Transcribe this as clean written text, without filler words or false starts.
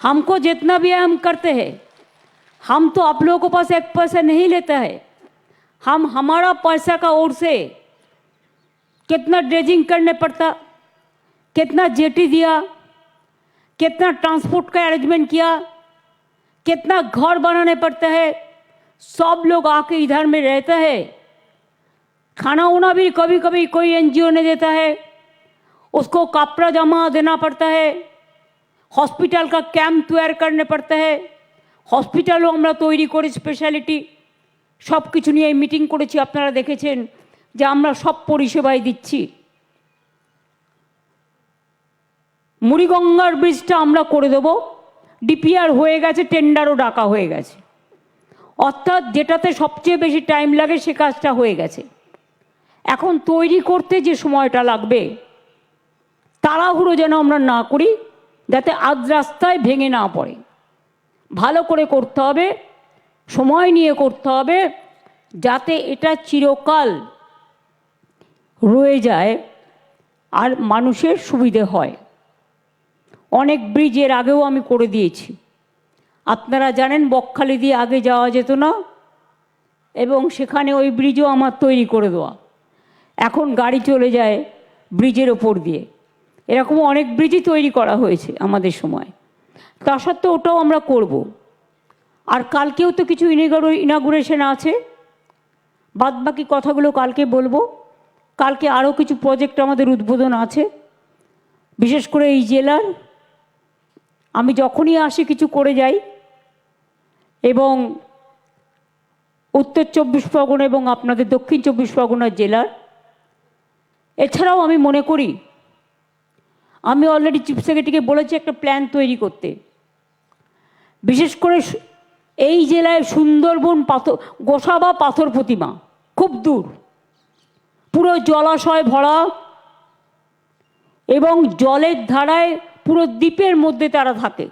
हमको जितना भी है हम करते हैं। हम तो आप लोगों के पास एक पैसा नहीं लेता है। हम हमारा पैसा का ओर से कितना ड्रेजिंग करने पड़ता, कितना जेटी दिया, कितना ट्रांसपोर्ट का अरेंजमेंट किया, कितना घर बनाने पड़ता है। सब लोग आके इधर में रहता है। खाना उना भी कभी कभी कोई एनजीओ ने देता है, उसको कपड़ा जमा देना पड़ता है। हॉस्पिटल का कैंप तैयार करने पड़ता है। हॉस्पिटलों আমরা তৈরি করে স্পেশালিটি সব কিছু নিয়ে মিটিং করেছি, আপনারা দেখেছেন যে আমরা সব পরিষেবাই দিচ্ছি। মুড়িগঙ্গার ব্রিজটা আমরা করে দেব, ডিপিআর হয়ে গেছে, টেন্ডারও ডাকা হয়ে গেছে। অর্থাৎ যেটাতে সবচেয়ে বেশি টাইম লাগে সে কাজটা হয়ে গেছে। এখন তৈরি করতে যে সময়টা লাগবে তাড়াহুড়ো যেন আমরা না করি, যাতে আধ রাস্তায় ভেঙে না পড়ে। ভালো করে করতে হবে, সময় নিয়ে করতে হবে, যাতে এটা চিরকাল রয়ে যায় আর মানুষের সুবিধে হয়। অনেক ব্রিজ এর আগেও আমি করে দিয়েছি। আপনারা জানেন বকখালি দিয়ে আগে যাওয়া যেত না, এবং সেখানে ওই ব্রিজও আমার তৈরি করে দেওয়া। এখন গাড়ি চলে যায় ব্রিজের ওপর দিয়ে। এরকম অনেক ব্রিজই তৈরি করা হয়েছে আমাদের সময়। তা সত্ত্বেও ওটাও আমরা করব। আর কালকেও তো কিছু ইনাগুরেশন আছে, বাদবাকি কথাগুলো কালকে বলবো। কালকে আরও কিছু প্রজেক্ট আমাদের উদ্বোধন আছে, বিশেষ করে এই জেলার। আমি যখনই আসি কিছু করে যাই, এবং উত্তর 24 পরগনা এবং আপনাদের দক্ষিণ 24 পরগনা জেলার। এছাড়াও আমি মনে করি, আমি অলরেডি চিফ সেক্রেটারিকে বলেছি একটা প্ল্যান তৈরি করতে। বিশেষ করে এই জেলায় সুন্দরবন পাথর গোসাবা পাথর প্রতিমা খুব দূর, পুরো জলাশয় ভরা, এবং জলের ধারায় পুরো দ্বীপের মধ্যে তারা থাকে।